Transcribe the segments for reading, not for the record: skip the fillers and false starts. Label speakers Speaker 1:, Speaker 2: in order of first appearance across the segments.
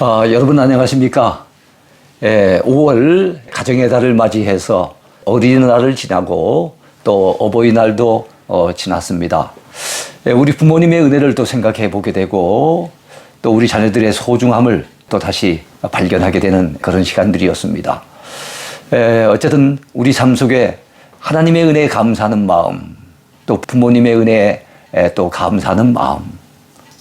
Speaker 1: 여러분 안녕하십니까? 5월 가정의 달을 맞이해서 어린이날을 지나고 또 어버이날도 지났습니다. 우리 부모님의 은혜를 또 생각해 보게 되고 또 우리 자녀들의 소중함을 또 다시 발견하게 되는 그런 시간들이었습니다. 어쨌든 우리 삶 속에 하나님의 은혜에 감사하는 마음, 또 부모님의 은혜에 또 감사하는 마음,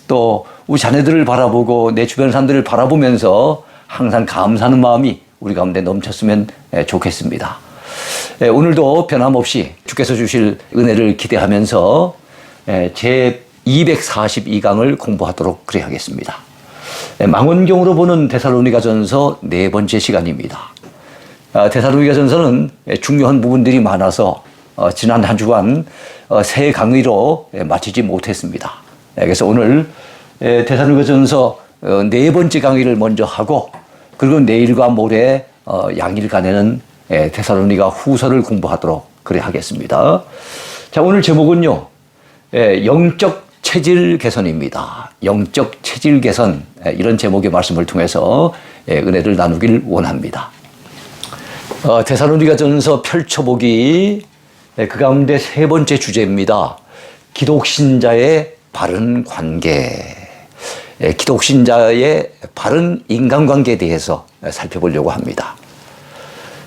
Speaker 1: 또 우리 자녀들을 바라보고 내 주변 사람들을 바라보면서 항상 감사하는 마음이 우리 가운데 넘쳤으면 좋겠습니다. 오늘도 변함없이 주께서 주실 은혜를 기대하면서 제 242강을 공부하도록 그래 하겠습니다. 망원경으로 보는 데살로니가전서 네 번째 시간입니다. 데살로니가전서는 중요한 부분들이 많아서 지난 한 주간 세 강의로 마치지 못했습니다. 그래서 오늘 데살로니가전서 네 번째 강의를 먼저 하고 그리고 내일과 모레 양일간에는 데살로니가 후서를 공부하도록 그래 하겠습니다. 자, 오늘 제목은요, 영적 체질 개선입니다. 영적 체질 개선, 이런 제목의 말씀을 통해서 은혜를 나누길 원합니다. 데살로니가전서 펼쳐보기, 그 가운데 세 번째 주제입니다. 기독신자의 바른 관계. 기독신자의 바른 인간관계에 대해서 살펴보려고 합니다.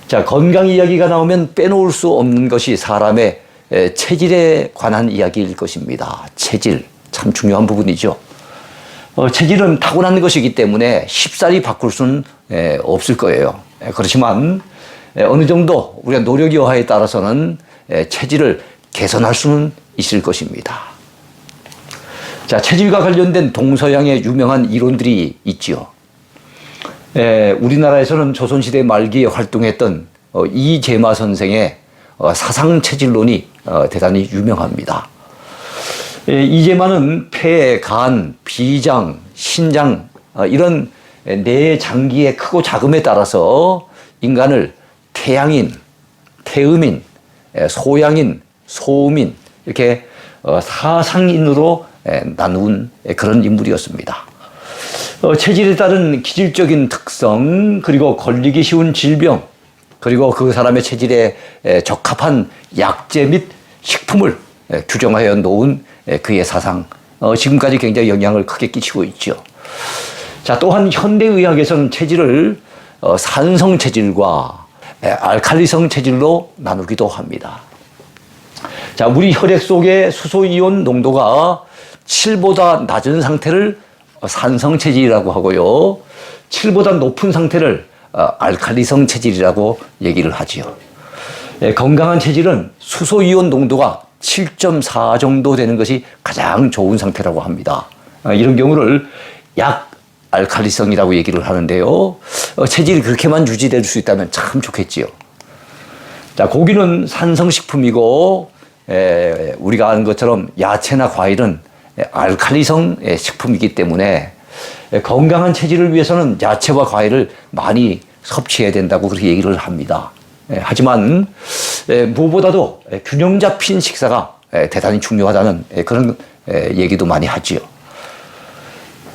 Speaker 1: 자, 건강 이야기가 나오면 빼놓을 수 없는 것이 사람의 체질에 관한 이야기일 것입니다. 체질, 참 중요한 부분이죠. 체질은 타고난 것이기 때문에 쉽사리 바꿀 수는 없을 거예요. 그렇지만 어느 정도 우리가 노력 여하에 따라서는 체질을 개선할 수는 있을 것입니다. 자, 체질과 관련된 동서양의 유명한 이론들이 있지요. 우리나라에서는 조선시대 말기에 활동했던 이재마 선생의 사상체질론이 대단히 유명합니다. 이재마는 폐, 간, 비장, 신장 이런 네 장기의 크고 작음에 따라서 인간을 태양인, 태음인, 소양인, 소음인 이렇게 사상인으로 나눈 그런 인물이었습니다. 체질에 따른 기질적인 특성, 그리고 걸리기 쉬운 질병, 그리고 그 사람의 체질에 적합한 약재 및 식품을 규정하여 놓은 그의 사상, 지금까지 굉장히 영향을 크게 끼치고 있죠. 자, 또한 현대의학에서는 체질을 산성 체질과 알칼리성 체질로 나누기도 합니다. 자, 우리 혈액 속의 수소이온 농도가 7보다 낮은 상태를 산성 체질이라고 하고요. 7보다 높은 상태를 알칼리성 체질이라고 얘기를 하지요. 건강한 체질은 수소이온 농도가 7.4 정도 되는 것이 가장 좋은 상태라고 합니다. 이런 경우를 약 알칼리성이라고 얘기를 하는데요. 체질이 그렇게만 유지될 수 있다면 참 좋겠지요. 자, 고기는 산성식품이고 우리가 아는 것처럼 야채나 과일은 알칼리성 식품이기 때문에 건강한 체질을 위해서는 야채와 과일을 많이 섭취해야 된다고 그렇게 얘기를 합니다. 하지만 무엇보다도 균형 잡힌 식사가 대단히 중요하다는 그런 얘기도 많이 하지요.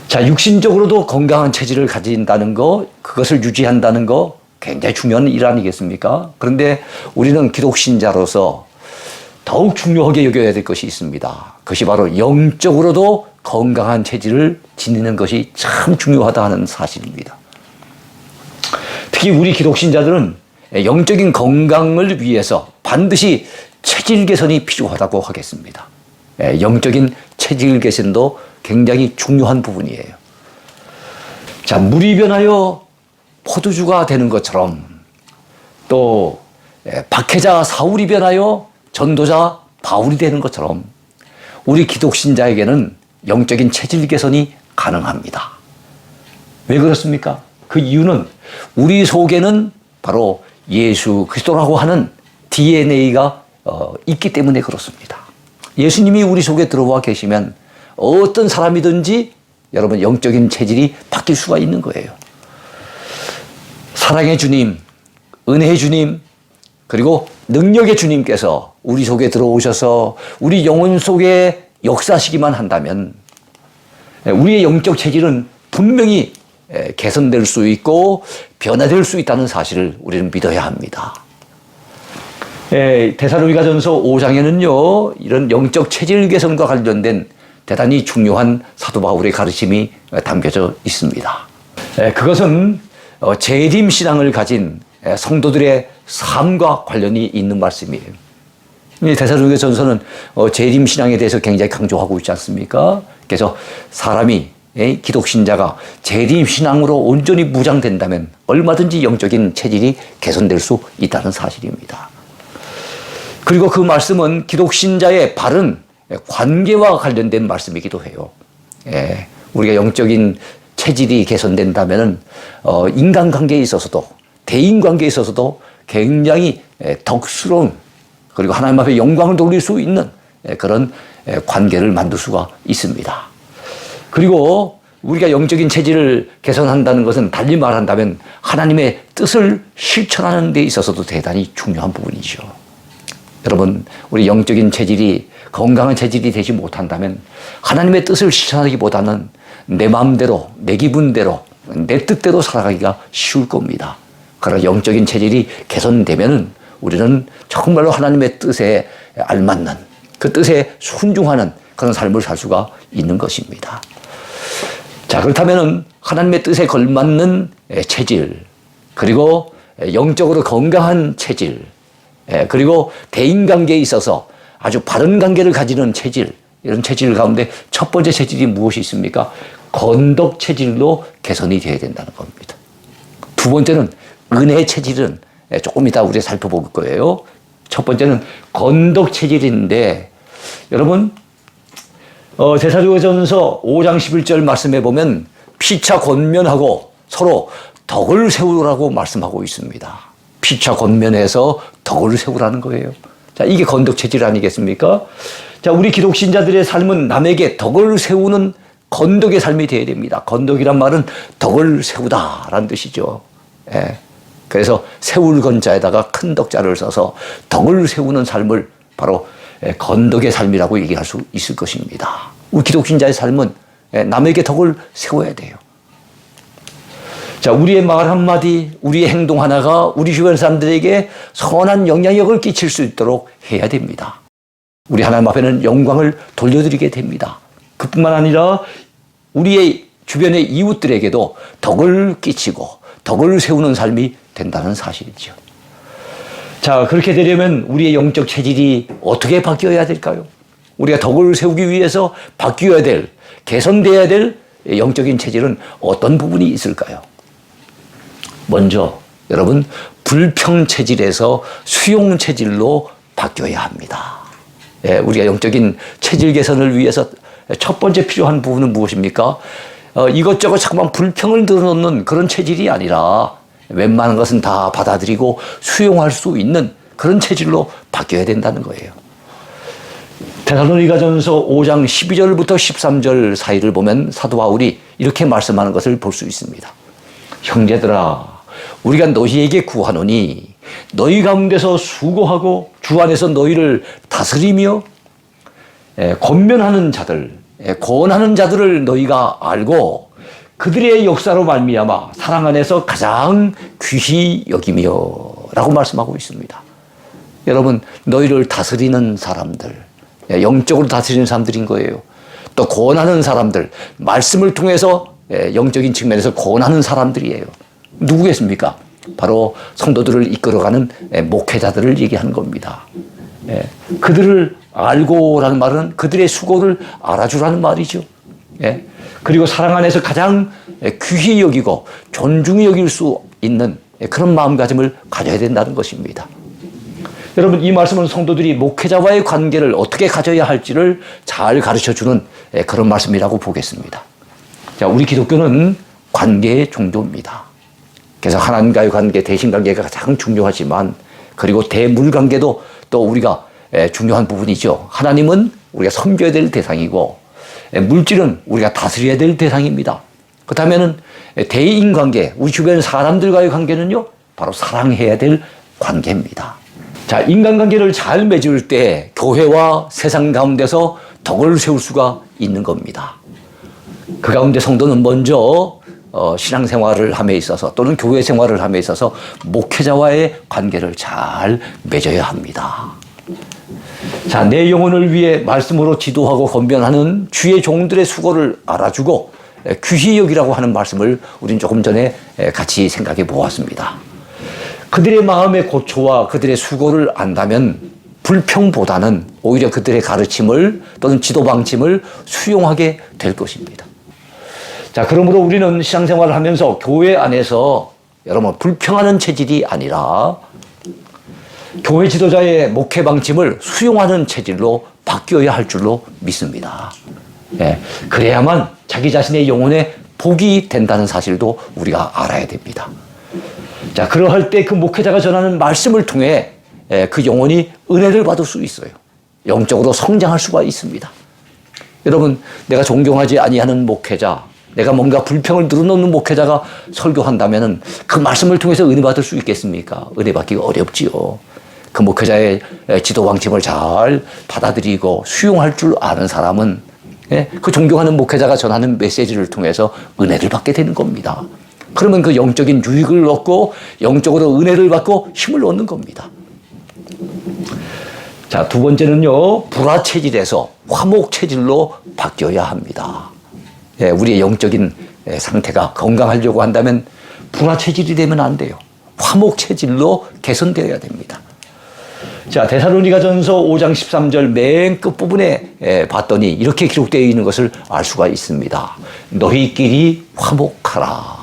Speaker 1: 자, 육신적으로도 건강한 체질을 가진다는 거, 그것을 유지한다는 거 굉장히 중요한 일 아니겠습니까? 그런데 우리는 기독신자로서 더욱 중요하게 여겨야 될 것이 있습니다. 그것이 바로 영적으로도 건강한 체질을 지니는 것이 참 중요하다 하는 사실입니다. 특히 우리 기독신자들은 영적인 건강을 위해서 반드시 체질 개선이 필요하다고 하겠습니다. 영적인 체질 개선도 굉장히 중요한 부분이에요. 자, 물이 변하여 포도주가 되는 것처럼 또 박해자 사울이 변하여 전도자 바울이 되는 것처럼 우리 기독신자에게는 영적인 체질 개선이 가능합니다. 왜 그렇습니까? 그 이유는 우리 속에는 바로 예수 그리스도라고 하는 DNA가 있기 때문에 그렇습니다. 예수님이 우리 속에 들어와 계시면 어떤 사람이든지 여러분 영적인 체질이 바뀔 수가 있는 거예요. 사랑의 주님, 은혜의 주님, 그리고 능력의 주님께서 우리 속에 들어오셔서 우리 영혼 속에 역사하시기만 한다면 우리의 영적 체질은 분명히 개선될 수 있고 변화될 수 있다는 사실을 우리는 믿어야 합니다. 데살로니가전서 5장에는요, 이런 영적 체질 개선과 관련된 대단히 중요한 사도 바울의 가르침이 담겨져 있습니다. 그것은 재림 신앙을 가진 성도들의 삶과 관련이 있는 말씀이에요. 데살로니가전서는 재림 신앙에 대해서 굉장히 강조하고 있지 않습니까? 그래서 사람이 기독 신자가 재림 신앙으로 온전히 무장된다면 얼마든지 영적인 체질이 개선될 수 있다는 사실입니다. 그리고 그 말씀은 기독 신자의 바른 관계와 관련된 말씀이기도 해요. 우리가 영적인 체질이 개선된다면 인간관계에 있어서도 대인관계에 있어서도 굉장히 덕스러운 그리고 하나님 앞에 영광을 돌릴 수 있는 그런 관계를 만들 수가 있습니다. 그리고 우리가 영적인 체질을 개선한다는 것은 달리 말한다면 하나님의 뜻을 실천하는 데 있어서도 대단히 중요한 부분이죠. 여러분, 우리 영적인 체질이 건강한 체질이 되지 못한다면 하나님의 뜻을 실천하기보다는 내 마음대로, 내 기분대로, 내 뜻대로 살아가기가 쉬울 겁니다. 그러나 영적인 체질이 개선되면은 우리는 정말로 하나님의 뜻에 알맞는 그 뜻에 순종하는 그런 삶을 살 수가 있는 것입니다. 자, 그렇다면은 하나님의 뜻에 걸맞는 체질, 그리고 영적으로 건강한 체질, 그리고 대인관계에 있어서 아주 바른 관계를 가지는 체질, 이런 체질 가운데 첫 번째 체질이 무엇이 있습니까? 건덕 체질로 개선이 되어야 된다는 겁니다. 두 번째는 은혜 체질은 조금 이따 우리가 살펴볼 거예요. 첫 번째는 건덕 체질인데, 여러분, 데살로니가전서 5장 11절 말씀에 보면 피차 권면하고 서로 덕을 세우라고 말씀하고 있습니다. 피차 권면해서 덕을 세우라는 거예요. 자, 이게 건덕 체질 아니겠습니까? 자, 우리 기독 신자들의 삶은 남에게 덕을 세우는 건덕의 삶이 되어야 됩니다. 건덕이란 말은 덕을 세우다라는 뜻이죠. 그래서 세울 건자에다가 큰 덕자를 써서 덕을 세우는 삶을 바로 건덕의 삶이라고 얘기할 수 있을 것입니다. 우리 기독 신자의 삶은 남에게 덕을 세워야 돼요. 자, 우리의 말 한마디, 우리의 행동 하나가 우리 주변 사람들에게 선한 영향력을 끼칠 수 있도록 해야 됩니다. 우리 하나님 앞에는 영광을 돌려드리게 됩니다. 그뿐만 아니라 우리의 주변의 이웃들에게도 덕을 끼치고 덕을 세우는 삶이 된다는 사실이죠. 자, 그렇게 되려면 우리의 영적 체질이 어떻게 바뀌어야 될까요? 우리가 덕을 세우기 위해서 바뀌어야 될, 개선돼야 될 영적인 체질은 어떤 부분이 있을까요? 먼저 여러분, 불평 체질에서 수용 체질로 바뀌어야 합니다. 우리가 영적인 체질 개선을 위해서 첫 번째 필요한 부분은 무엇입니까? 이것저것 자꾸만 불평을 늘어놓는 그런 체질이 아니라 웬만한 것은 다 받아들이고 수용할 수 있는 그런 체질로 바뀌어야 된다는 거예요. 데살로니가전서 5장 12절부터 13절 사이를 보면 사도 바울이 이렇게 말씀하는 것을 볼 수 있습니다. 형제들아, 우리가 너희에게 구하노니 너희 가운데서 수고하고 주 안에서 너희를 다스리며 권면하는 자들, 권하는 자들을 너희가 알고 그들의 역사로 말미암아 사랑 안에서 가장 귀히 여기며 라고 말씀하고 있습니다. 여러분, 너희를 다스리는 사람들, 영적으로 다스리는 사람들인 거예요. 또 권하는 사람들, 말씀을 통해서 영적인 측면에서 권하는 사람들이에요. 누구겠습니까? 바로 성도들을 이끌어가는 목회자들을 얘기하는 겁니다. 그들을 알고라는 말은 그들의 수고를 알아주라는 말이죠. 그리고 사랑 안에서 가장 귀히 여기고 존중히 여길 수 있는 그런 마음가짐을 가져야 된다는 것입니다. 여러분, 이 말씀은 성도들이 목회자와의 관계를 어떻게 가져야 할지를 잘 가르쳐주는 그런 말씀이라고 보겠습니다. 자, 우리 기독교는 관계의 종교입니다. 그래서 하나님과의 관계, 대신관계가 가장 중요하지만, 그리고 대물관계도 또 우리가 중요한 부분이죠. 하나님은 우리가 섬겨야 될 대상이고, 물질은 우리가 다스려야 될 대상입니다. 그렇다면 대인관계, 우리 주변 사람들과의 관계는요, 바로 사랑해야 될 관계입니다. 자, 인간관계를 잘 맺을 때 교회와 세상 가운데서 덕을 세울 수가 있는 겁니다. 그 가운데 성도는 먼저 신앙생활을 함에 있어서 또는 교회 생활을 함에 있어서 목회자와의 관계를 잘 맺어야 합니다. 자, 내 영혼을 위해 말씀으로 지도하고 권면하는 주의 종들의 수고를 알아주고 귀히 여기라고 하는 말씀을 우린 조금 전에 같이 생각해 보았습니다. 그들의 마음의 고초와 그들의 수고를 안다면 불평보다는 오히려 그들의 가르침을 또는 지도 방침을 수용하게 될 것입니다. 자, 그러므로 우리는 신앙생활을 하면서 교회 안에서 여러분 불평하는 체질이 아니라 교회 지도자의 목회 방침을 수용하는 체질로 바뀌어야 할 줄로 믿습니다. 예, 그래야만 자기 자신의 영혼에 복이 된다는 사실도 우리가 알아야 됩니다. 자, 그러할 때 그 목회자가 전하는 말씀을 통해 그 영혼이 은혜를 받을 수 있어요. 영적으로 성장할 수가 있습니다. 여러분, 내가 존경하지 아니하는 목회자, 내가 뭔가 불평을 늘어놓는 목회자가 설교한다면 그 말씀을 통해서 은혜 받을 수 있겠습니까? 은혜 받기가 어렵지요. 그 목회자의 지도 방침을 잘 받아들이고 수용할 줄 아는 사람은 그 존경하는 목회자가 전하는 메시지를 통해서 은혜를 받게 되는 겁니다. 그러면 그 영적인 유익을 얻고 영적으로 은혜를 받고 힘을 얻는 겁니다. 자, 두 번째는요, 불화 체질에서 화목 체질로 바뀌어야 합니다. 우리의 영적인 상태가 건강하려고 한다면 불화 체질이 되면 안 돼요. 화목 체질로 개선되어야 됩니다. 자, 데살로니가전서 5장 13절 맨 끝부분에 봤더니 이렇게 기록되어 있는 것을 알 수가 있습니다. 너희끼리 화목하라.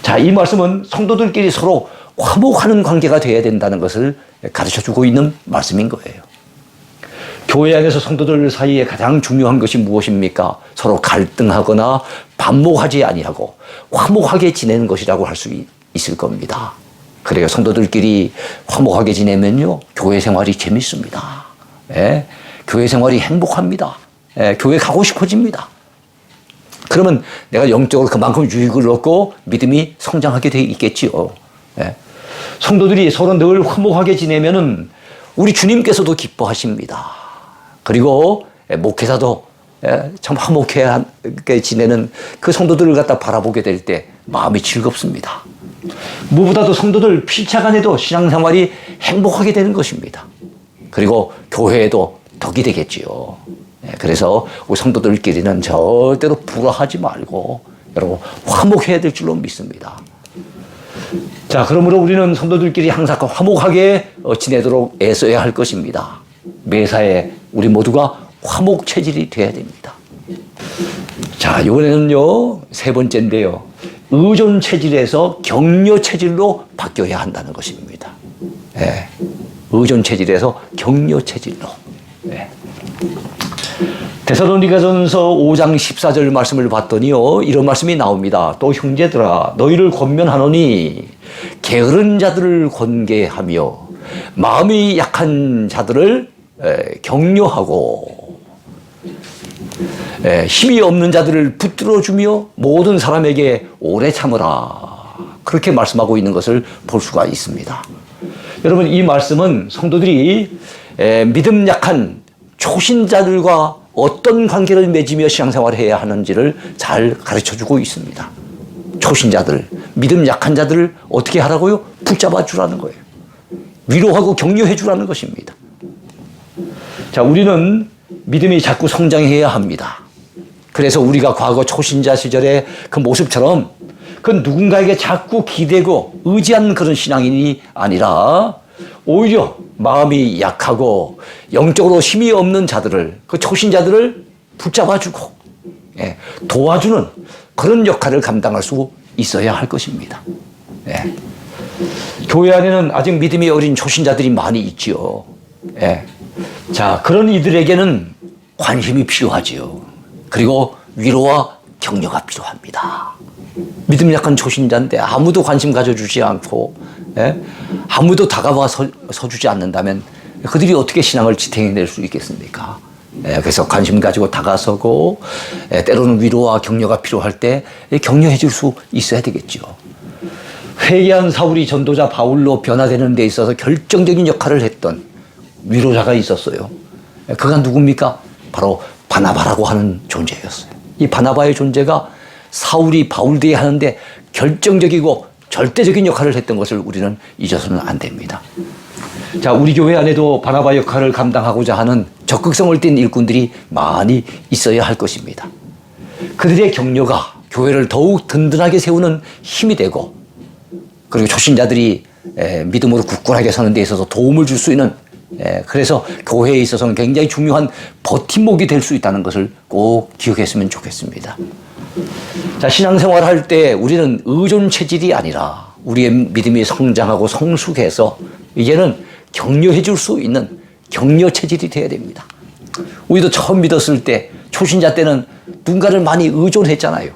Speaker 1: 자, 이 말씀은 성도들끼리 서로 화목하는 관계가 되어야 된다는 것을 가르쳐주고 있는 말씀인 거예요. 교회 안에서 성도들 사이에 가장 중요한 것이 무엇입니까? 서로 갈등하거나 반목하지 아니하고 화목하게 지내는 것이라고 할 수 있을 겁니다. 그래요. 성도들끼리 화목하게 지내면요, 교회 생활이 재밌습니다. 교회 생활이 행복합니다. 교회 가고 싶어집니다. 그러면 내가 영적으로 그만큼 유익을 얻고 믿음이 성장하게 돼 있겠지요. 성도들이 서로 늘 화목하게 지내면은 우리 주님께서도 기뻐하십니다. 그리고 목회자도 참 화목하게 지내는 그 성도들을 갖다 바라보게 될 때 마음이 즐겁습니다. 무엇보다도 성도들 필차간에도 신앙생활이 행복하게 되는 것입니다. 그리고 교회에도 덕이 되겠지요. 그래서 우리 성도들끼리는 절대로 불화하지 말고 여러분 화목해야 될 줄로 믿습니다. 자, 그러므로 우리는 성도들끼리 항상 화목하게 지내도록 애써야 할 것입니다. 매사에 우리 모두가 화목 체질이 돼야 됩니다. 자, 이번에는요, 세 번째인데요. 의존 체질에서 격려 체질로 바뀌어야 한다는 것입니다. 의존 체질에서 격려 체질로. 데살로니가전서 5장 14절 말씀을 봤더니요, 이런 말씀이 나옵니다. 또 형제들아, 너희를 권면하노니 게으른 자들을 권계하며 마음이 약한 자들을 격려하고 힘이 없는 자들을 붙들어주며 모든 사람에게 오래 참으라. 그렇게 말씀하고 있는 것을 볼 수가 있습니다. 여러분, 이 말씀은 성도들이 믿음 약한 초신자들과 어떤 관계를 맺으며 신앙생활을 해야 하는지를 잘 가르쳐주고 있습니다. 초신자들, 믿음 약한 자들을 어떻게 하라고요? 붙잡아 주라는 거예요. 위로하고 격려해 주라는 것입니다. 자, 우리는 믿음이 자꾸 성장해야 합니다. 그래서 우리가 과거 초신자 시절의 그 모습처럼 그 누군가에게 자꾸 기대고 의지하는 그런 신앙인이 아니라 오히려 마음이 약하고 영적으로 힘이 없는 자들을, 그 초신자들을 붙잡아주고 도와주는 그런 역할을 감당할 수 있어야 할 것입니다. 교회 안에는 아직 믿음이 어린 초신자들이 많이 있지요. 자, 그런 이들에게는 관심이 필요하지요. 그리고 위로와 격려가 필요합니다. 믿음 약한 초신자인데 아무도 관심 가져주지 않고 아무도 다가와 서주지 않는다면 그들이 어떻게 신앙을 지탱해낼 수 있겠습니까? 그래서 관심 가지고 다가서고 때로는 위로와 격려가 필요할 때 격려해 줄 수 있어야 되겠죠. 회개한 사울이 전도자 바울로 변화되는 데 있어서 결정적인 역할을 했던 위로자가 있었어요. 그가 누굽니까? 바로 바나바라고 하는 존재였어요. 이 바나바의 존재가 사울이 바울되게 하는데 결정적이고 절대적인 역할을 했던 것을 우리는 잊어서는 안 됩니다. 자, 우리 교회 안에도 바나바 역할을 감당하고자 하는 적극성을 띤 일꾼들이 많이 있어야 할 것입니다. 그들의 격려가 교회를 더욱 든든하게 세우는 힘이 되고, 그리고 초신자들이 믿음으로 굳건하게 사는 데 있어서 도움을 줄 수 있는, 그래서 교회에 있어서는 굉장히 중요한 버팀목이 될 수 있다는 것을 꼭 기억했으면 좋겠습니다. 자, 신앙생활 할 때 우리는 의존 체질이 아니라 우리의 믿음이 성장하고 성숙해서 이제는 격려해 줄 수 있는 격려 체질이 되어야 됩니다. 우리도 처음 믿었을 때, 초신자 때는 누군가를 많이 의존했잖아요.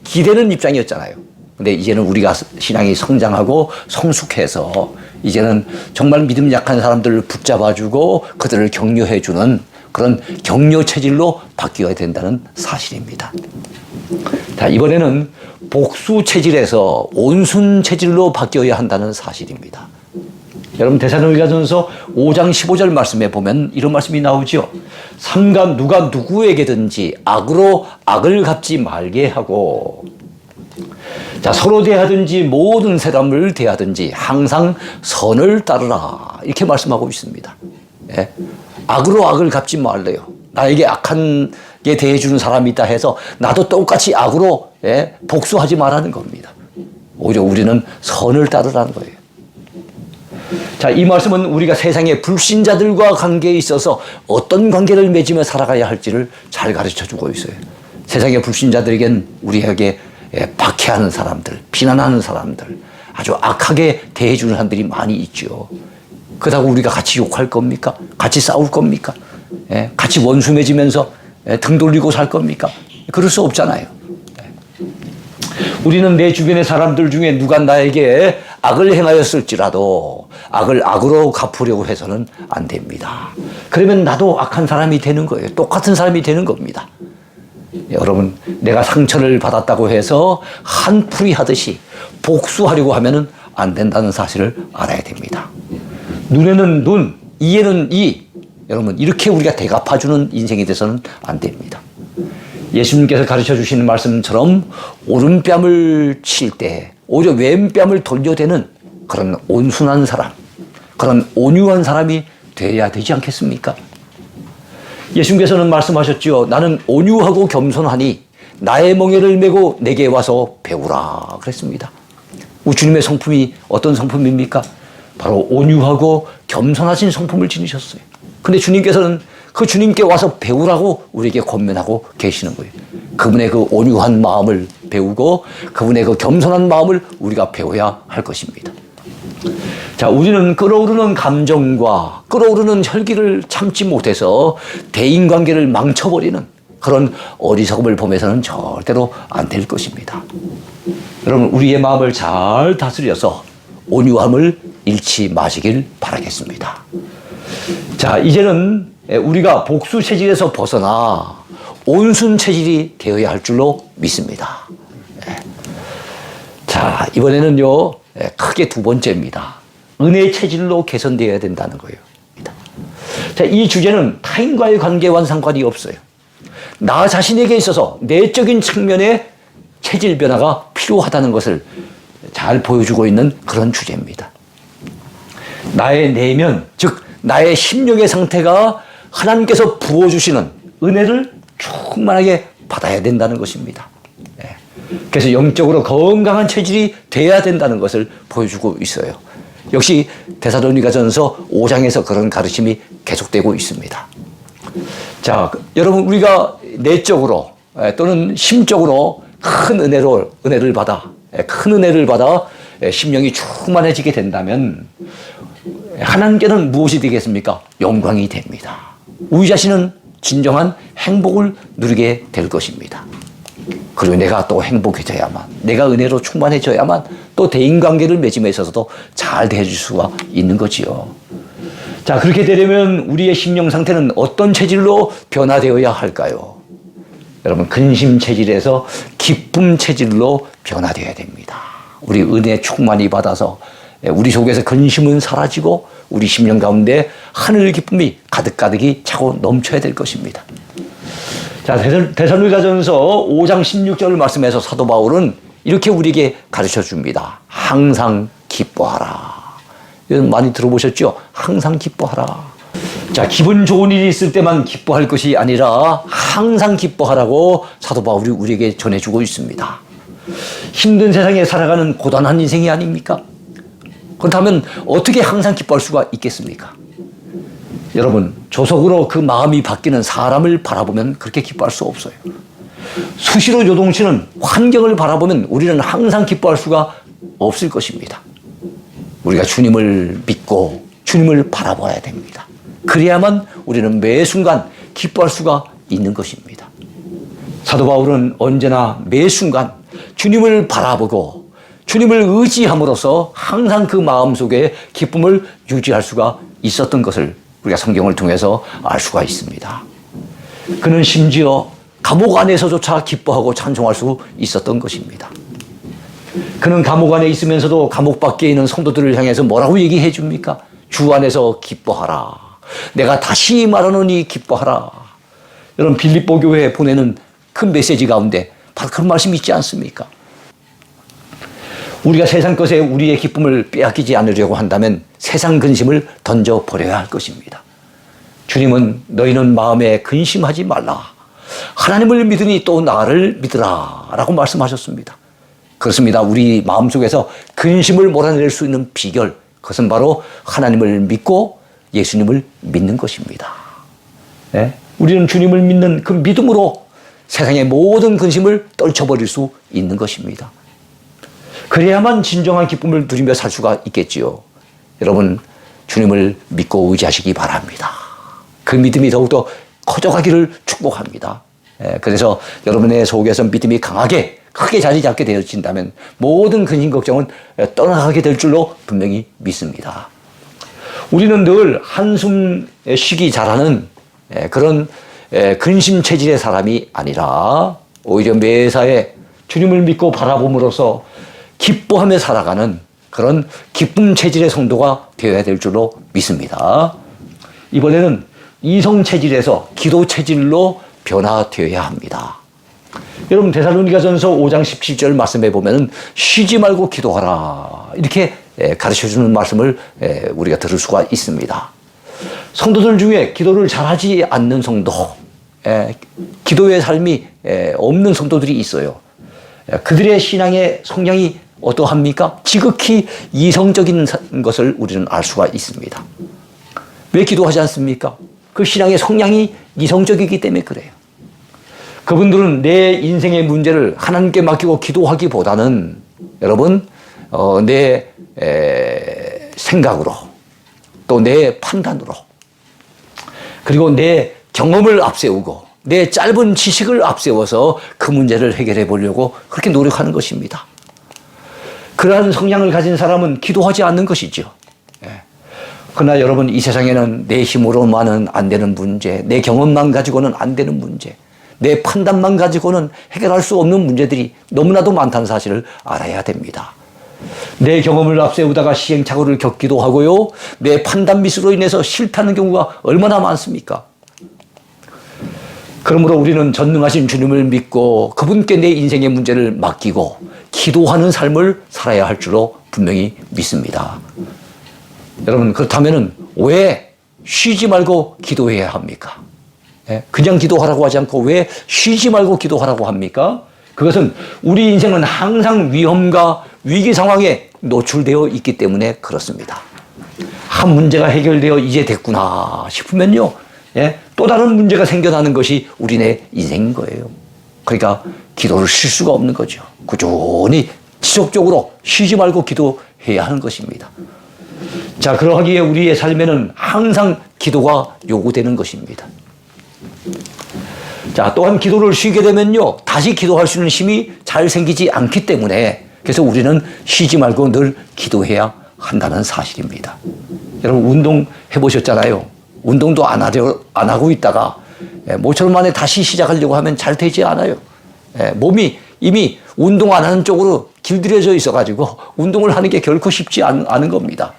Speaker 1: 기대는 입장이었잖아요. 근데 이제는 우리가 신앙이 성장하고 성숙해서 이제는 정말 믿음 약한 사람들을 붙잡아주고 그들을 격려해주는 그런 격려 체질로 바뀌어야 된다는 사실입니다. 자, 이번에는 복수 체질에서 온순 체질로 바뀌어야 한다는 사실입니다. 여러분, 데살로니가전서 5장 15절 말씀에 보면 이런 말씀이 나오죠. 삼가 누가 누구에게든지 악으로 악을 갚지 말게 하고, 자, 서로 대하든지 모든 사람을 대하든지 항상 선을 따르라, 이렇게 말씀하고 있습니다. 예? 악으로 악을 갚지 말래요. 나에게 악한 게 대해주는 사람이 있다 해서 나도 똑같이 악으로 복수하지 말라는 겁니다. 오히려 우리는 선을 따르라는 거예요. 자, 이 말씀은 우리가 세상의 불신자들과 관계에 있어서 어떤 관계를 맺으며 살아가야 할지를 잘 가르쳐주고 있어요. 세상의 불신자들에겐 우리에게 박해하는 사람들, 비난하는 사람들, 아주 악하게 대해주는 사람들이 많이 있죠. 그렇다고 우리가 같이 욕할 겁니까? 같이 싸울 겁니까? 같이 원수 맺으면서 등 돌리고 살 겁니까? 그럴 수 없잖아요. 우리는 내 주변의 사람들 중에 누가 나에게 악을 행하였을지라도 악을 악으로 갚으려고 해서는 안 됩니다. 그러면 나도 악한 사람이 되는 거예요. 똑같은 사람이 되는 겁니다. 여러분, 내가 상처를 받았다고 해서 한풀이 하듯이 복수하려고 하면은 안 된다는 사실을 알아야 됩니다. 눈에는 눈, 이에는 이. 여러분, 이렇게 우리가 대갚아주는 인생이 돼서는 안 됩니다. 예수님께서 가르쳐 주시는 말씀처럼 오른뺨을 칠 때 오히려 왼뺨을 돌려대는 그런 온순한 사람, 그런 온유한 사람이 되어야 되지 않겠습니까? 예수님께서는 말씀하셨죠. 나는 온유하고 겸손하니 나의 멍에를 메고 내게 와서 배우라 그랬습니다. 우리 주님의 성품이 어떤 성품입니까? 바로 온유하고 겸손하신 성품을 지니셨어요. 근데 주님께서는 그 주님께 와서 배우라고 우리에게 권면하고 계시는 거예요. 그분의 그 온유한 마음을 배우고 그분의 그 겸손한 마음을 우리가 배워야 할 것입니다. 자, 우리는 끓어오르는 감정과 끓어오르는 혈기를 참지 못해서 대인관계를 망쳐버리는 그런 어리석음을 보면서는 절대로 안 될 것입니다. 여러분, 우리의 마음을 잘 다스려서 온유함을 잃지 마시길 바라겠습니다. 자, 이제는 우리가 복수 체질에서 벗어나 온순 체질이 되어야 할 줄로 믿습니다. 자, 이번에는요, 크게 두 번째입니다. 은혜 체질로 개선되어야 된다는 거예요. 자, 이 주제는 타인과의 관계와는 상관이 없어요. 나 자신에게 있어서 내적인 측면의 체질 변화가 필요하다는 것을 잘 보여주고 있는 그런 주제입니다. 나의 내면, 즉 나의 심령의 상태가 하나님께서 부어주시는 은혜를 충만하게 받아야 된다는 것입니다. 그래서 영적으로 건강한 체질이 돼야 된다는 것을 보여주고 있어요. 역시 데살로니가전서 5장에서 그런 가르침이 계속되고 있습니다. 자, 여러분, 우리가 내적으로 또는 심적으로 큰 은혜를 받아 심령이 충만해지게 된다면 하나님께는 무엇이 되겠습니까? 영광이 됩니다. 우리 자신은 진정한 행복을 누리게 될 것입니다. 그리고 내가 또 행복해져야만, 내가 은혜로 충만해져야만 또 대인관계를 맺음에 있어서도 잘 대해줄 수가 있는 거지요. 자, 그렇게 되려면 우리의 심령 상태는 어떤 체질로 변화되어야 할까요? 여러분, 근심 체질에서 기쁨 체질로 변화되어야 됩니다. 우리 은혜 충만히 받아서 우리 속에서 근심은 사라지고 우리 심령 가운데 하늘 기쁨이 가득가득이 차고 넘쳐야 될 것입니다. 자, 데살로니가전서 5장 16절 말씀에서 사도 바울은 이렇게 우리에게 가르쳐 줍니다. 항상 기뻐하라. 이건 많이 들어보셨죠? 항상 기뻐하라. 자, 기분 좋은 일이 있을 때만 기뻐할 것이 아니라 항상 기뻐하라고 사도 바울이 우리에게 전해주고 있습니다. 힘든 세상에 살아가는 고단한 인생이 아닙니까? 그렇다면 어떻게 항상 기뻐할 수가 있겠습니까? 여러분, 조속으로 그 마음이 바뀌는 사람을 바라보면 그렇게 기뻐할 수 없어요. 수시로 요동치는 환경을 바라보면 우리는 항상 기뻐할 수가 없을 것입니다. 우리가 주님을 믿고 주님을 바라봐야 됩니다. 그래야만 우리는 매 순간 기뻐할 수가 있는 것입니다. 사도 바울은 언제나 매 순간 주님을 바라보고 주님을 의지함으로써 항상 그 마음속에 기쁨을 유지할 수가 있었던 것을 우리가 성경을 통해서 알 수가 있습니다. 그는 심지어 감옥 안에서조차 기뻐하고 찬송할 수 있었던 것입니다. 그는 감옥 안에 있으면서도 감옥 밖에 있는 성도들을 향해서 뭐라고 얘기해 줍니까? 주 안에서 기뻐하라. 내가 다시 말하노니 기뻐하라. 여러분, 빌립보 교회에 보내는 큰 메시지 가운데 바로 그런 말씀이 있지 않습니까? 우리가 세상 것에 우리의 기쁨을 빼앗기지 않으려고 한다면 세상 근심을 던져버려야 할 것입니다. 주님은 너희는 마음에 근심하지 말라. 하나님을 믿으니 또 나를 믿으라 라고 말씀하셨습니다. 그렇습니다. 우리 마음속에서 근심을 몰아낼 수 있는 비결, 그것은 바로 하나님을 믿고 예수님을 믿는 것입니다. 네? 우리는 주님을 믿는 그 믿음으로 세상의 모든 근심을 떨쳐버릴 수 있는 것입니다. 그래야만 진정한 기쁨을 누리며 살 수가 있겠지요. 여러분, 주님을 믿고 의지하시기 바랍니다. 그 믿음이 더욱더 커져가기를 축복합니다. 그래서 여러분의 속에서 믿음이 강하게 크게 자리 잡게 되어진다면 모든 근심 걱정은 떠나가게 될 줄로 분명히 믿습니다. 우리는 늘 한숨 쉬기 잘하는 그런 근심 체질의 사람이 아니라 오히려 매사에 주님을 믿고 바라봄으로써 기뻐하며 살아가는 그런 기쁨 체질의 성도가 되어야 될 줄로 믿습니다. 이번에는 이성 체질에서 기도 체질로 변화되어야 합니다. 여러분, 데살로니가전서 5장 17절 말씀에 보면 쉬지 말고 기도하라 이렇게 가르쳐주는 말씀을 우리가 들을 수가 있습니다. 성도들 중에 기도를 잘하지 않는 성도, 기도의 삶이 없는 성도들이 있어요. 그들의 신앙의 성향이 어떠합니까? 지극히 이성적인 것을 우리는 알 수가 있습니다. 왜 기도하지 않습니까? 그 신앙의 성향이 이성적이기 때문에 그래요. 그분들은 내 인생의 문제를 하나님께 맡기고 기도하기보다는 여러분, 내 생각으로 또 내 판단으로 그리고 내 경험을 앞세우고 내 짧은 지식을 앞세워서 그 문제를 해결해 보려고 그렇게 노력하는 것입니다. 그러한 성향을 가진 사람은 기도하지 않는 것이죠. 그러나 여러분, 이 세상에는 내 힘으로만은 안 되는 문제, 내 경험만 가지고는 안 되는 문제, 내 판단만 가지고는 해결할 수 없는 문제들이 너무나도 많다는 사실을 알아야 됩니다. 내 경험을 앞세우다가 시행착오를 겪기도 하고요. 내 판단 미스로 인해서 실패하는 경우가 얼마나 많습니까? 그러므로 우리는 전능하신 주님을 믿고 그분께 내 인생의 문제를 맡기고 기도하는 삶을 살아야 할 줄로 분명히 믿습니다. 여러분, 그렇다면 왜 쉬지 말고 기도해야 합니까? 그냥 기도하라고 하지 않고 왜 쉬지 말고 기도하라고 합니까? 그것은 우리 인생은 항상 위험과 위기 상황에 노출되어 있기 때문에 그렇습니다. 한 문제가 해결되어 이제 됐구나 싶으면요, 또 다른 문제가 생겨나는 것이 우리네 인생인 거예요. 그러니까 기도를 쉴 수가 없는 거죠. 꾸준히 지속적으로 쉬지 말고 기도해야 하는 것입니다. 자, 그러하기에 우리의 삶에는 항상 기도가 요구되는 것입니다. 자, 또한 기도를 쉬게 되면요, 다시 기도할 수 있는 힘이 잘 생기지 않기 때문에 그래서 우리는 쉬지 말고 늘 기도해야 한다는 사실입니다. 여러분, 운동 해보셨잖아요. 운동도 안 하고 있다가 모처럼 만에 다시 시작하려고 하면 잘 되지 않아요. 몸이 이미 운동 안 하는 쪽으로 길들여져 있어가지고 운동을 하는 게 결코 쉽지 않은 겁니다.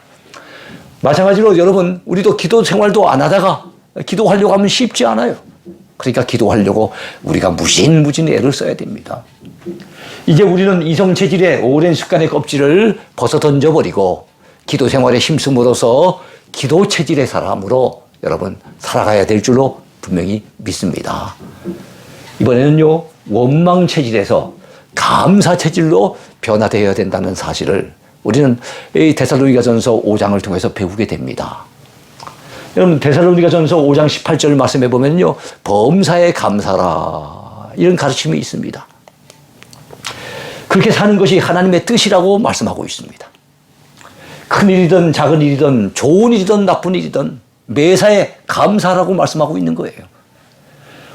Speaker 1: 마찬가지로 여러분, 우리도 기도 생활도 안 하다가 기도하려고 하면 쉽지 않아요. 그러니까 기도하려고 우리가 무진무진 애를 써야 됩니다. 이제 우리는 이성 체질의 오랜 습관의 껍질을 벗어 던져버리고 기도 생활에 힘쓰므로써 기도 체질의 사람으로 여러분 살아가야 될 줄로 분명히 믿습니다. 이번에는요, 원망 체질에서 감사 체질로 변화되어야 된다는 사실을 우리는 이 데살로니가전서 5장을 통해서 배우게 됩니다. 여러분, 데살로니가전서 5장 18절 말씀해 보면요, 범사에 감사라, 이런 가르침이 있습니다. 그렇게 사는 것이 하나님의 뜻이라고 말씀하고 있습니다. 큰 일이든 작은 일이든 좋은 일이든 나쁜 일이든 매사에 감사라고 말씀하고 있는 거예요.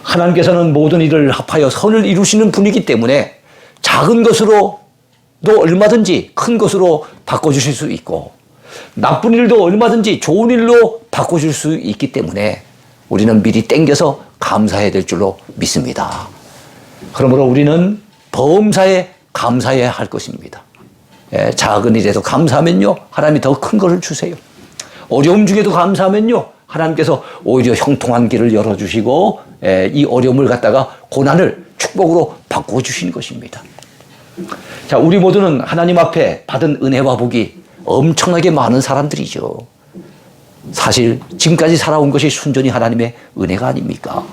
Speaker 1: 하나님께서는 모든 일을 합하여 선을 이루시는 분이기 때문에 작은 것으로도 얼마든지 큰 것으로 바꿔주실 수 있고 나쁜 일도 얼마든지 좋은 일로 바꿔줄 수 있기 때문에 우리는 미리 땡겨서 감사해야 될 줄로 믿습니다. 그러므로 우리는 범사에 감사해야 할 것입니다. 작은 일에도 감사하면요, 하나님이 더 큰 것을 주세요. 어려움 중에도 감사하면요, 하나님께서 오히려 형통한 길을 열어주시고 이 어려움을 갖다가 고난을 축복으로 바꾸어 주시는 것입니다. 자, 우리 모두는 하나님 앞에 받은 은혜와 복이 엄청나게 많은 사람들이죠. 사실 지금까지 살아온 것이 순전히 하나님의 은혜가 아닙니까?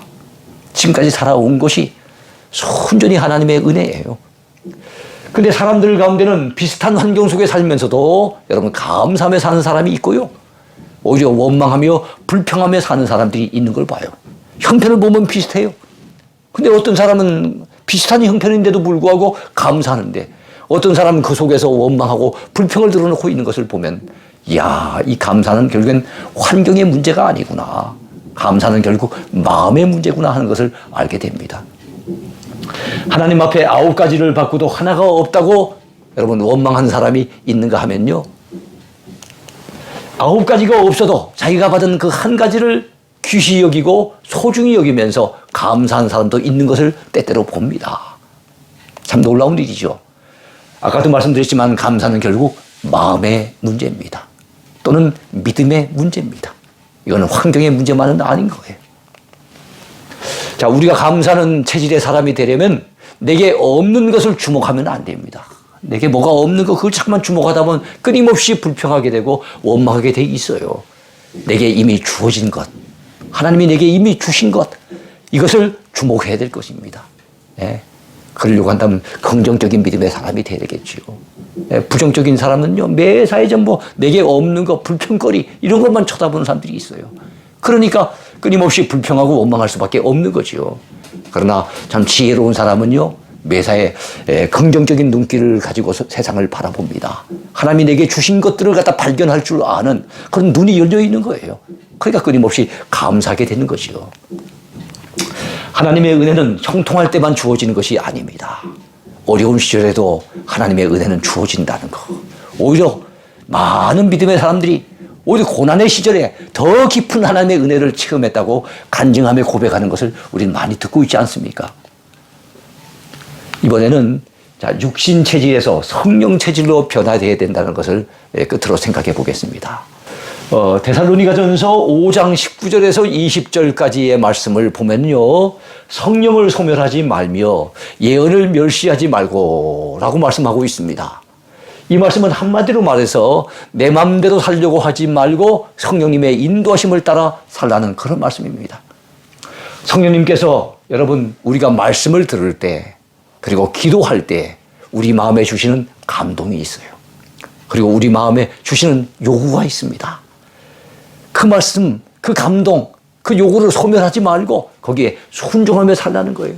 Speaker 1: 지금까지 살아온 것이 순전히 하나님의 은혜예요. 근데 사람들 가운데는 비슷한 환경 속에 살면서도 여러분 감사하며 사는 사람이 있고요, 오히려 원망하며 불평하며 사는 사람들이 있는 걸 봐요. 형편을 보면 비슷해요. 근데 어떤 사람은 비슷한 형편인데도 불구하고 감사하는데 어떤 사람은 그 속에서 원망하고 불평을 드러놓고 있는 것을 보면, 이야, 이 감사는 결국엔 환경의 문제가 아니구나, 감사는 결국 마음의 문제구나 하는 것을 알게 됩니다. 하나님 앞에 9가지를 받고도 하나가 없다고 여러분 원망한 사람이 있는가 하면요, 9가지가 없어도 자기가 받은 그 한 가지를 귀시 여기고 소중히 여기면서 감사한 사람도 있는 것을 때때로 봅니다. 참 놀라운 일이죠. 아까도 말씀드렸지만 감사는 결국 마음의 문제입니다. 또는 믿음의 문제입니다. 이거는 환경의 문제만은 아닌 거예요. 자, 우리가 감사하는 체질의 사람이 되려면 내게 없는 것을 주목하면 안 됩니다. 내게 뭐가 없는 거 그걸 자꾸만 주목하다 보면 끊임없이 불평하게 되고 원망하게 돼 있어요. 내게 이미 주어진 것, 하나님이 내게 이미 주신 것, 이것을 주목해야 될 것입니다. 예. 그러려고 한다면 긍정적인 믿음의 사람이 되겠지요. 예. 부정적인 사람은요, 매사에 전부 내게 없는 것, 불평거리 이런 것만 쳐다보는 사람들이 있어요. 그러니까 끊임없이 불평하고 원망할 수밖에 없는 거지요. 그러나 참 지혜로운 사람은요, 매사에 긍정적인 눈길을 가지고 세상을 바라봅니다. 하나님이 내게 주신 것들을 갖다 발견할 줄 아는 그런 눈이 열려 있는 거예요. 그러니까 끊임없이 감사하게 되는 것이요. 하나님의 은혜는 형통할 때만 주어지는 것이 아닙니다. 어려운 시절에도 하나님의 은혜는 주어진다는 거. 오히려 많은 믿음의 사람들이 오히려 고난의 시절에 더 깊은 하나님의 은혜를 체험했다고 간증하며 고백하는 것을 우리는 많이 듣고 있지 않습니까? 이번에는 육신 체질에서 성령 체질로 변화되어야 된다는 것을 끝으로 생각해 보겠습니다. 데살로니가전서 5장 19절에서 20절까지의 말씀을 보면요, 성령을 소멸하지 말며 예언을 멸시하지 말고 라고 말씀하고 있습니다. 이 말씀은 한마디로 말해서 내 마음대로 살려고 하지 말고 성령님의 인도하심을 따라 살라는 그런 말씀입니다. 성령님께서 여러분 우리가 말씀을 들을 때 그리고 기도할 때 우리 마음에 주시는 감동이 있어요. 그리고 우리 마음에 주시는 요구가 있습니다. 그 말씀, 그 감동, 그 요구를 소멸하지 말고 거기에 순종하며 살라는 거예요.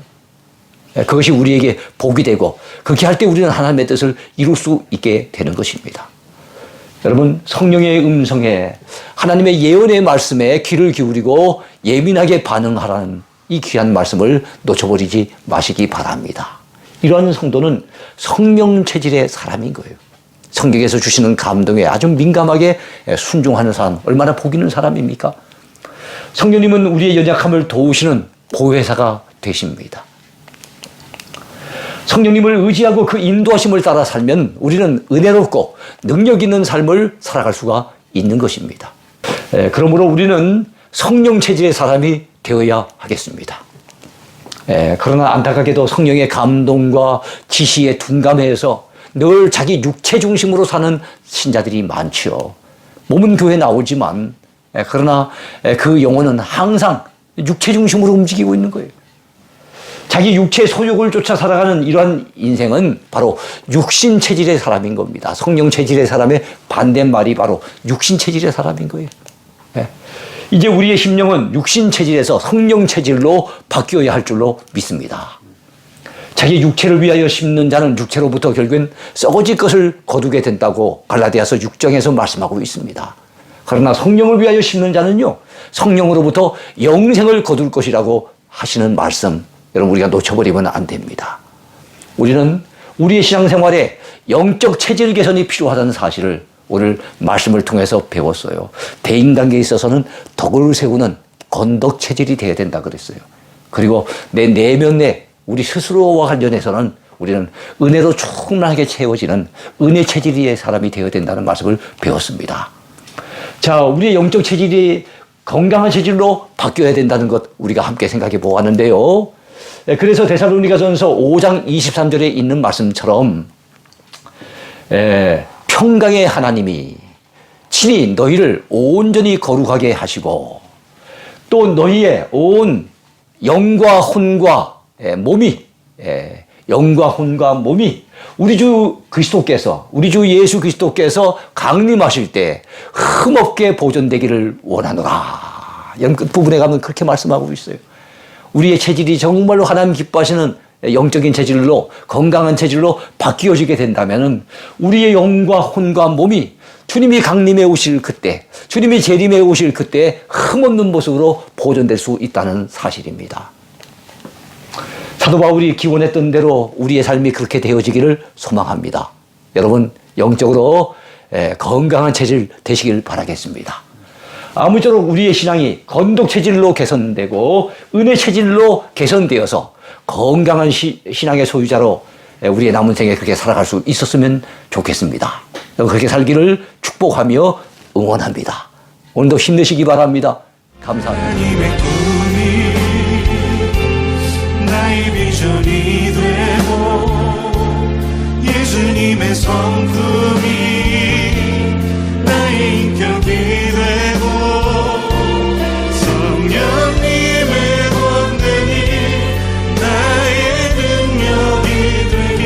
Speaker 1: 그것이 우리에게 복이 되고 그렇게 할 때 우리는 하나님의 뜻을 이룰 수 있게 되는 것입니다. 여러분, 성령의 음성에 하나님의 예언의 말씀에 귀를 기울이고 예민하게 반응하라는 이 귀한 말씀을 놓쳐버리지 마시기 바랍니다. 이러한 성도는 성령 체질의 사람인 거예요. 성경에서 주시는 감동에 아주 민감하게 순종하는 사람, 얼마나 복 있는 사람입니까? 성령님은 우리의 연약함을 도우시는 보혜사가 되십니다. 성령님을 의지하고 그 인도하심을 따라 살면 우리는 은혜롭고 능력 있는 삶을 살아갈 수가 있는 것입니다. 그러므로 우리는 성령 체질의 사람이 되어야 하겠습니다. 그러나 안타깝게도 성령의 감동과 지시에 둔감해서 늘 자기 육체 중심으로 사는 신자들이 많죠. 몸은 교회 나오지만 그러나 그 영혼은 항상 육체 중심으로 움직이고 있는 거예요. 자기 육체 소욕을 쫓아 살아가는 이러한 인생은 바로 육신 체질의 사람인 겁니다. 성령 체질의 사람의 반대말이 바로 육신 체질의 사람인 거예요. 이제 우리의 심령은 육신 체질에서 성령 체질로 바뀌어야 할 줄로 믿습니다. 자기 육체를 위하여 심는 자는 육체로부터 결국엔 썩어질 것을 거두게 된다고 갈라디아서 6장에서 말씀하고 있습니다. 그러나 성령을 위하여 심는 자는요, 성령으로부터 영생을 거둘 것이라고 하시는 말씀, 여러분 우리가 놓쳐버리면 안 됩니다. 우리는 우리의 신앙생활에 영적 체질 개선이 필요하다는 사실을 오늘 말씀을 통해서 배웠어요. 대인관계에 있어서는 덕을 세우는 건덕 체질이 되어야 된다 그랬어요. 그리고 내 내면에 우리 스스로와 관련해서는 우리는 은혜로 충만하게 채워지는 은혜 체질의 사람이 되어야 된다는 말씀을 배웠습니다. 자, 우리의 영적 체질이 건강한 체질로 바뀌어야 된다는 것 우리가 함께 생각해 보았는데요. 그래서 데살로니가전서 5장 23절에 있는 말씀처럼 평강의 하나님이 친히 너희를 온전히 거룩하게 하시고 또 너희의 온 영과 혼과 몸이 영과 혼과 몸이 우리 주 그리스도께서 우리 주 예수 그리스도께서 강림하실 때 흠없게 보존되기를 원하노라. 끝 부분에 가면 그렇게 말씀하고 있어요. 우리의 체질이 정말로 하나님 기뻐하시는 영적인 체질로 건강한 체질로 바뀌어지게 된다면 우리의 영과 혼과 몸이 주님이 강림해 오실 그때, 주님이 재림해 오실 그때 흠없는 모습으로 보존될 수 있다는 사실입니다. 사도 바울이 기원했던 대로 우리의 삶이 그렇게 되어지기를 소망합니다. 여러분 영적으로 건강한 체질 되시길 바라겠습니다. 아무쪼록 우리의 신앙이 건독 체질로 개선되고 은혜 체질로 개선되어서 건강한 신앙의 소유자로 우리의 남은 생에 그렇게 살아갈 수 있었으면 좋겠습니다. 그렇게 살기를 축복하며 응원합니다. 오늘도 힘내시기 바랍니다. 감사합니다.
Speaker 2: 나의 비전이 되고 예수님의 성품이 나의 인격이 되고 성령님의 권능이 나의 능력이 되기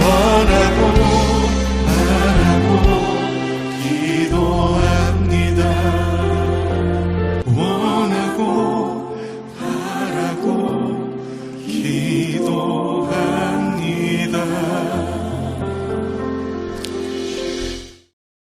Speaker 2: 원하고 바라고 기도합니다. 원하고 바라고 기도합니다.